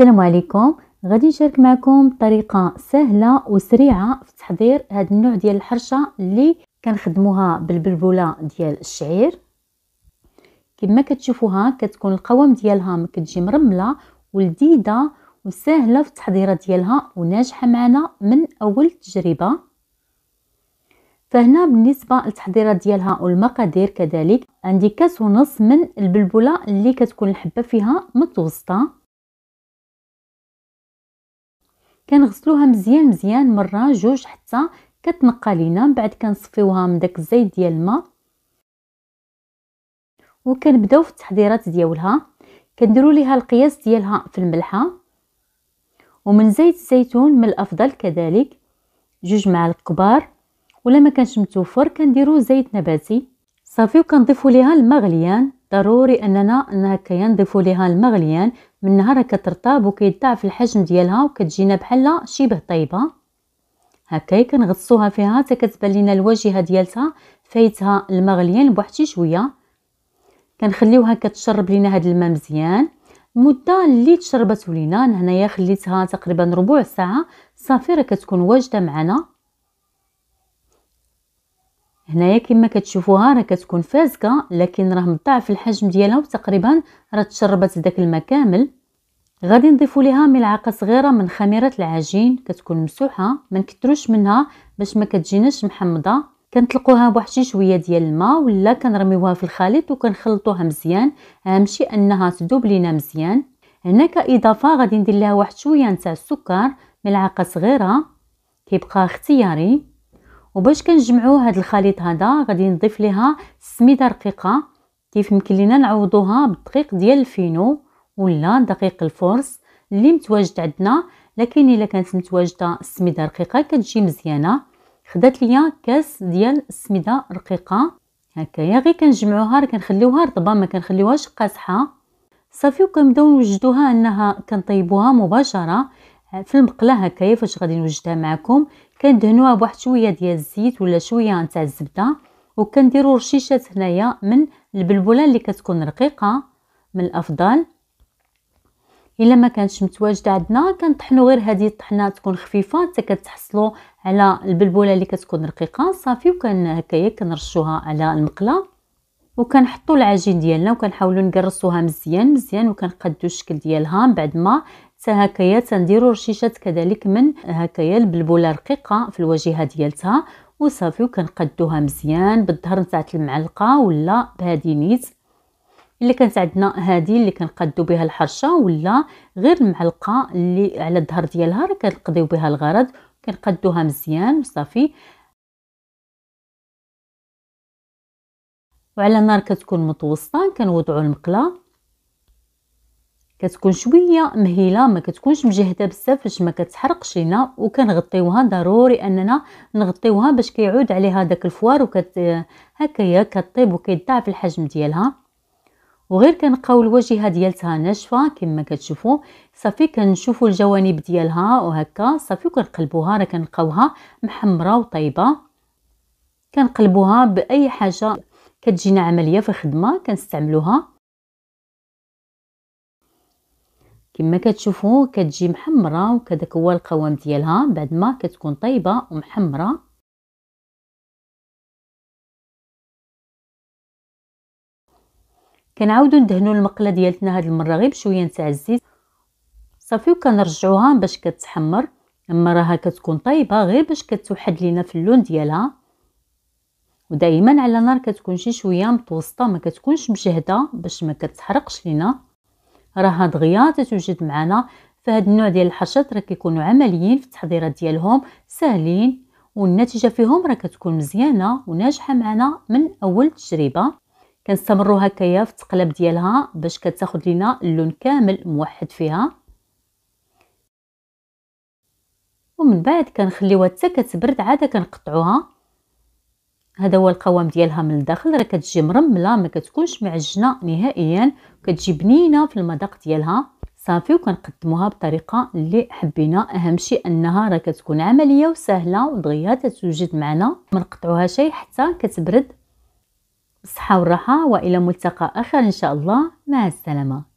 السلام عليكم. غادي نشارك معكم طريقه سهله وسريعه في تحضير هذا النوع ديال الحرشه اللي كنخدموها بالبلبوله ديال الشعير. كما كتشوفوها كتكون القوام ديالها ما كتجي مرمله ولذيذه وسهله في التحضيرات ديالها وناجحه معنا من اول تجربه. فهنا بالنسبه للتحضيرات ديالها والمقادير كذلك عندي كاس ونص من البلبوله اللي كتكون الحبه فيها متوسطه. كنغسلوها مزيان مره جوج حتى كتنقى لينا. من بعد كنصفيوها من داك الزيت ديال الماء وكنبداو في التحضيرات ديالها. كنديروا ليها القياس ديالها في الملحه ومن زيت الزيتون من الافضل كذلك 2 معالق كبار، ولا ما كانش متوفر كنديروا زيت نباتي صافي. وكنضيفوا ليها الماء غليان، ضروري اننا هكايا نضيفوا ليها الماء غليان منها راه كترطب وكيضاعف الحجم ديالها وكتجينا بحال شبه طيبه. هكايا كنغطسوها فيها حتى كتبان لينا الواجهه ديالها فايتها الماء غليان بواحد شي شويه. كنخليوها كتشرب لينا هذا الماء مزيان. المده اللي تشربت لينا هنايا خليتها تقريبا ربع ساعه صافي راه كتكون واجده معنا. هنايا كما كتشوفوها راه كتكون فازكه لكن راه مضاعف الحجم ديالها وتقريبا راه تشربت داك الماء كامل. غادي نضيفوا ليها ملعقه صغيره من خميره العجين كتكون مسوحه، ما نكثروش منها باش ما كتجيناش محمضه. كنطلقوها بواحد شي شويه ديال الماء ولا كنرميوها في الخليط وكنخلطوها مزيان. اهم شيء انها تذوب لينا مزيان. هنا كاضافه غادي ندير لها واحد شويه نتاع السكر، ملعقه صغيره، كيبقى اختياري. وباش كنجمعوا هذا الخليط هذا غادي نضيف ليها سميده رقيقه. كيف يمكن لينا نعوضوها بالدقيق ديال الفينو ولا دقيق الفرص اللي متواجد عندنا، لكن الا كانت متواجده السميده رقيقه كتجي مزيانه. خدات ليا كاس ديال السميده رقيقه هكايا، غير كنجمعوها راه كنخليوها رطبه ما كنخليوهاش قاصحه صافي. وكنبداو نوجدوها انها كنطيبوها مباشره في المقله هكايا. فاش غادي نوجدها معكم كندهنوها بواحد شويه ديال الزيت ولا شويه نتاع الزبده، وكنديروا رشيشات هنايا من البلبوله اللي كتكون رقيقه من الافضل. الا ما كانتش متواجده عندنا كنطحنوا غير هذه الطحنه تكون خفيفه حتى كتحصلوا على البلبوله اللي كتكون رقيقه صافي. وكان هكايا كنرشوها على المقله وكنحطوا العجين ديالنا وكنحاولوا نقرصوها مزيان وكنقادوا الشكل ديالها. من بعد ما حتى هكايا تنديروا رشيشات كذلك من هكايا البلبوله رقيقه في الواجهه ديالتها وصافي. وكنقادوها مزيان بالظهر نتاع المعلقه ولا بهذه نيت اللي كانت عندنا، هذه اللي كنقادو بها الحرشه، ولا غير المعلقه اللي على الظهر ديالها راه كنقضيو بها الغرض. كنقادوها مزيان وصافي. وعلى النار كتكون متوسطه كنوضعوا المقله كتكون شويه مهيله ما كتكونش مجهده بزاف باش ما كتحرقش لينا. وكنغطيوها، ضروري اننا نغطيوها باش كيعود عليها داك الفوار هكايا كطيب وكيضاعف الحجم ديالها. وغير كنبقاو الواجهه ديالتها ناشفه كما كتشوفوا صافي. كنشوفوا الجوانب ديالها وهكا صافي وكنقلبوها راه كنلقاوها محمره وطيبه. كنقلبوها باي حاجه كتجينا عمليه في الخدمه كنستعملوها. كما كتشوفوا كتجي محمره وكذاك هو القوام ديالها بعد ما كتكون طيبه ومحمره. كنعاودوا ندهنوا المقله ديالتنا هذه المره غير بشويه نتاع الزيت صافي وكنرجعوها باش كتحمر. اما راها كتكون طيبه غير باش كتوحد لينا في اللون ديالها. ودائما على نار كتكون شي شويه متوسطه ما كتكونش مجهده باش ما كتحرقش لينا. راها دغيا تتوجد معنا. فهاد النوع ديال الحرشات راه كيكونوا عمليين في التحضيرات ديالهم، ساهلين، والنتيجه فيهم راه كتكون مزيانه وناجحه معنا من اول تجربه. كنستمروا هكايا في التقلب ديالها باش كتاخذ لينا اللون كامل موحد فيها. ومن بعد كنخليوها حتى كتبرد عاد كنقطعوها. هذا هو القوام ديالها من الداخل، راه كتجي مرمله ما كتكونش معجنه نهائيا، كتجي بنينه في المذاق ديالها صافي. وكنقدموها بطريقه اللي حبينا. اهم شيء انها راه كتكون عمليه وسهله ودغيا تتوجد معنا. ما نقطعوها شيء حتى كتبرد. بالصحه والراحه والى ملتقى اخر ان شاء الله. مع السلامه.